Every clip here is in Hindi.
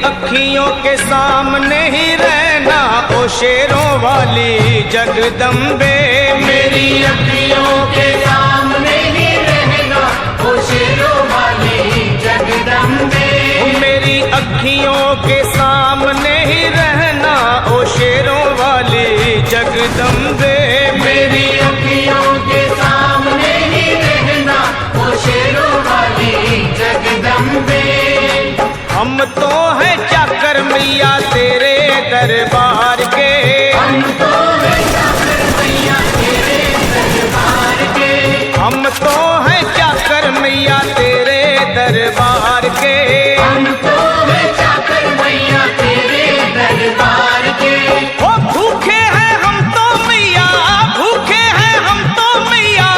अखियों के सामने ही रहना ओ शेरों वाली जगदम्बे। मेरी अखियों के सामने ही रहना ओ शेरों वाली जगदम्बे। मेरी अखियों के सामने ही रहना ओ शेरों वाली जगदम्बे। मेरी अखियों के सामने ही रहना ओ शेरों वाली जगदम्बे। हम तो हैं चाकर मैया तेरे दरबार के। हम तो हैं चाकर मैया तेरे दरबार के। हम तो हैं चाकर मैया तेरे दरबार के। हम तो हैं चाकर मैया तेरे दरबार के। ओ भूखे हैं हम तो मैया, भूखे हैं हम तो मैया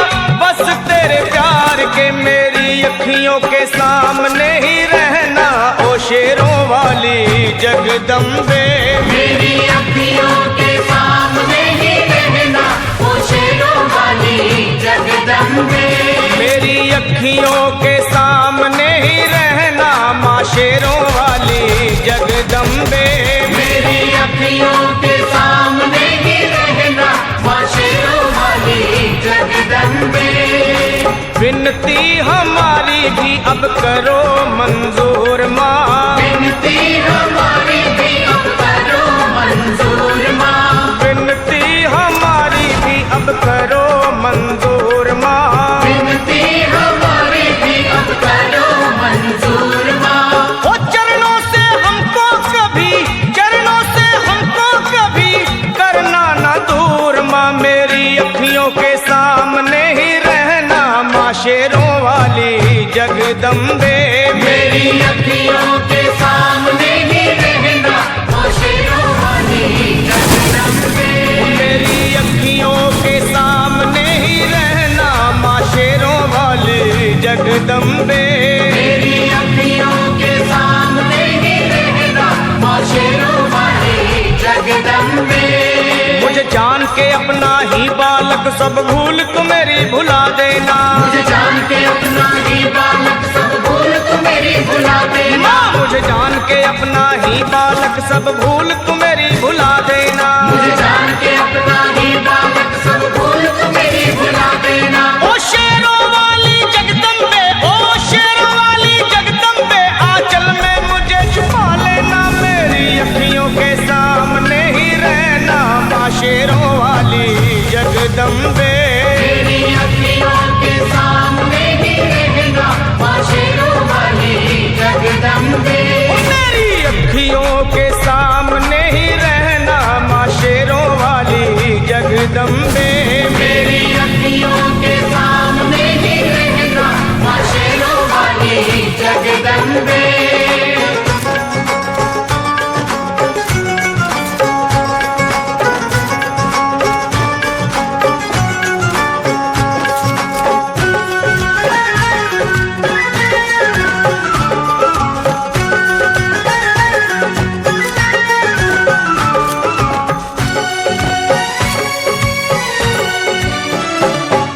बस तेरे प्यार के। मेरी अखियों के सामने ही रहना ओ शेरों वाली जगदम्बे। मेरी अखियों के सामने ही रहना ओ शेरों वाली जगदम्बे। मेरी अखियों के सामने ही रहना माँ शेरों वाली जगदम्बे। मेरी अखियों के सामने ही रहना माँ शेरों वाली जगदम्बे। विनती हमारी भी अब करो मंजूर माँ। विनती हमारी भी अब करो मंजूर माँ। विनती हमारी भी अब करो मंजूर माँ। विनती हमारी भी अब करो मंजूर माँ। ओ चरणों से हमको कभी, चरणों से हमको कभी करना ना दूर माँ। मेरी अखियों के सामने ही रहना माँ शेरों वाली जगदम्बे। मेरी अखियों के सामने ही रहना ओ शेरों वाली जगदम्बे। मेरी अखियों के सामने ही रहना माँ शेरों वाली जगदम्बे। मेरी अखियों के सामने ही रहना माँ शेरों वाली जगदम्बे। मुझे जान के अपना ही बालक सब भूल तू मेरी भुला देना। मुझे जान के अपना ही बालक सब भूल तू मेरी भुला देना। मुझे जान के अपना ही बालक सब भूल तू मेरी भुला देना। मुझे जान के अपना ही बालक सब भूल तू मेरी भुला देना। ओ शेरों वाली जगदम्बे, ओ शेरों वाली जगदम्बे आंचल में मुझे छुपा लेना। मेरी अखियों के सामने ही रहना माँ शेरों वाली जगदम्बे। मेरी अखियों के सामने ही रहना माँ शेरों वाली जगदम्बे। मेरी अखियों के सामने ही रहना माँ शेरों वाली जगदम्बे। मेरी अखियों के सामने ही रहना माँ शेरों वाली जगदम्बे।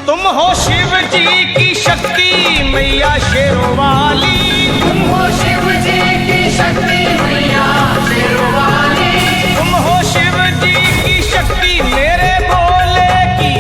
तुम हो शिव जी की शक्ति मैया शेरों वाली। तुम हो शिव जी की शक्ति मैया शेरों वाली। तुम हो शिव जी की शक्ति मेरे भोले की,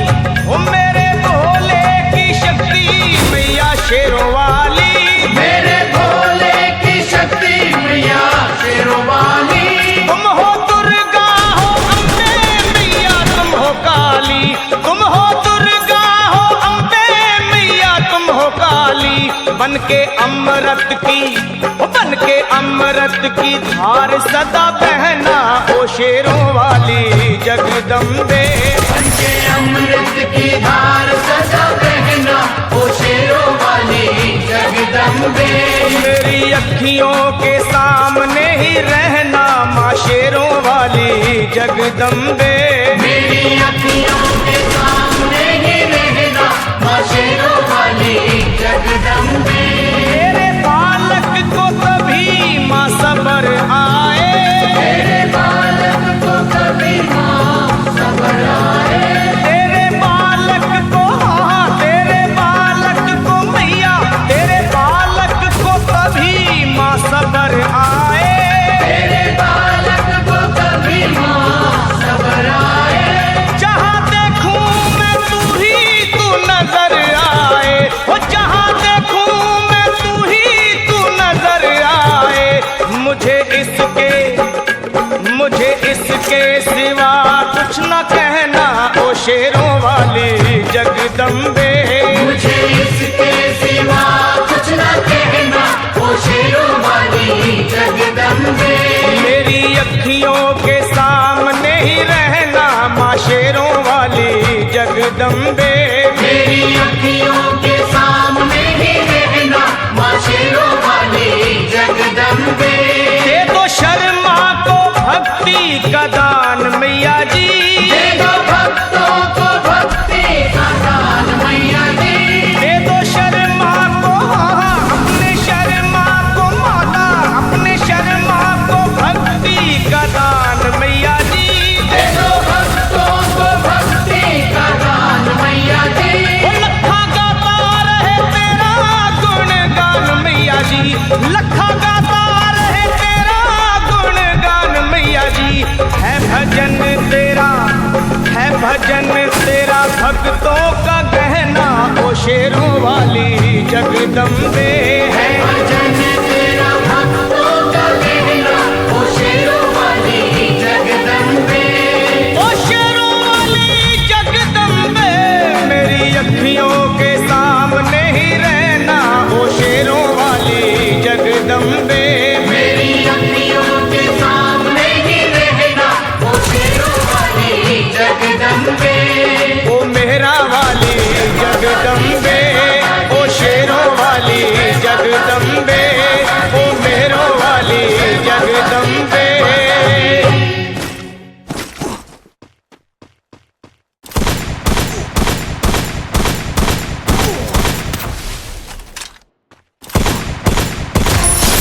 ओ मेरे भोले की शक्ति मैया शेरों वाली। मेरे भोले की शक्ति मैया शेरों वाली। तुम हो दुर्गा हो अम्बे मैया तुम हो काली। तुम हो दुर्गा हो अम्बे मैया तुम हो काली। बन के अमृत की, ओ बन के अमृत की धार सदा बहना ओ शेरों वाली जगदम्बे। बनके अमृत की धार सदा बहना ओ शेरों वाली जगदम्बे। मेरी अखियों के सामने ही रहना माँ शेरों वाली जगदम्बे। मेरी अखियों के सामने ही रहना माँ शेरों वाली जगदम्बे। तेरे बालक को कभी माँ सबर आए। तेरे बालक को कभी माँ सबर आए। तेरे बालक को, हाँ तेरे बालक को मैया, तेरे बालक को कभी माँ सबर आए। जगदम्बे। दे दो शर्मा को भक्ति का दान मैया जी, दे दो भक्तों को भक्ति का दान मैया जी। दे दो शर्मा को, अपने शर्मा को माता, अपने शर्मा को भक्ति का दान मैया जी। दे दो भक्तों को भक्ति का दान मैया जी। वो लखा गाता रहे तेरा गुणगान मैया जी, लखा गाता रहे तेरा गुणगान मैया जी। है भजन तेरा, है भजन तेरा भक्तों का गहना, ओ शेरों वाली जगदम्बे। है भजन तेरा भक्तों का गहना, ओ शेरों वाली जगदम्बे। ओ शेरों वाली जगदम्बे, मेरी अखियों के सामने ही रहना, ओ शेरों वाली जगदम्बे। मेरी अखियों के सामने ही रहना, ओ शेरों वाली जगदम्बे। ओ मेरा वाली जगदम्बे, ओ शेरों वाली जगदम्बे, ओ मेरो वाली जगदम्बे।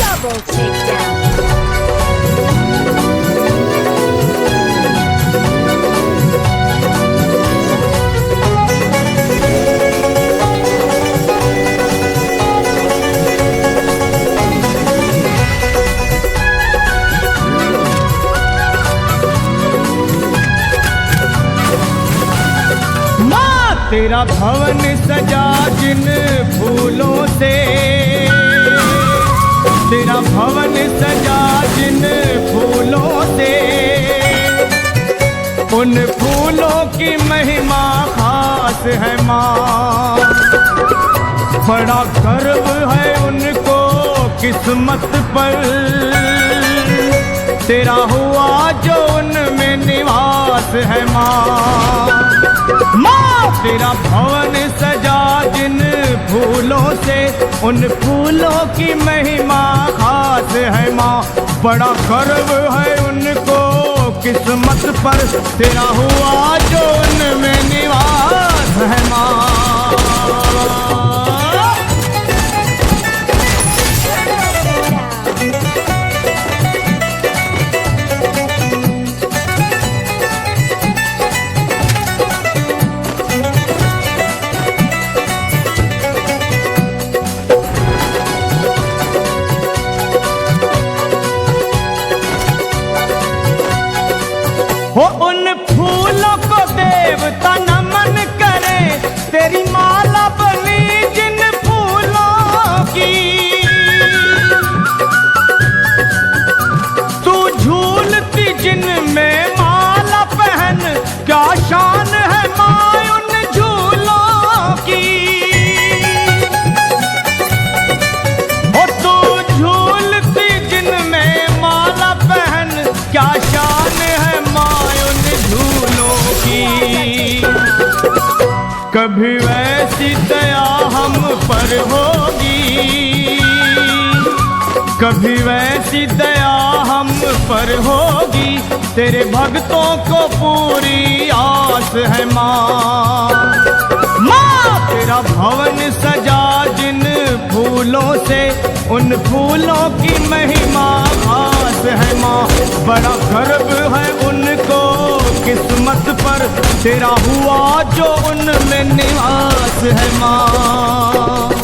Double takedown. माँ तेरा भवन सजा जिन फूलों से, तेरा भवन सजा जिन फूलों से, उन फूलों की महिमा खास है माँ। बड़ा गर्व है उनको किस्मत पर, तेरा हुआ जो उनमें निवास है माँ। माँ तेरा भवन सजा जिन फूलों से, उन फूलों की महिमा खास है माँ। बड़ा गर्व है उनको किस्मत पर, तेरा हुआ जो उनमें निवास है माँ। हो उन फूलों को देवता नमन करे, तेरी माला बनी जिन फूलों की। तू झूलती जिन में माला पहन, क्या शान है माँ उन झूलों की। हो तू झूलती जिन में माला पहन, क्या शान है माँ उन झूलों की। कभी वैसी दया हम पर होगी, कभी वैसी दया हम पर होगी, तेरे भक्तों को पूरी आस है माँ। माँ तेरा भवन सजा जिन फूलों से, उन फूलों की महिमा खास है माँ। बड़ा गर्व है उनको किस्मत पर, तेरा हुआ जो उनमें निवास है माँ।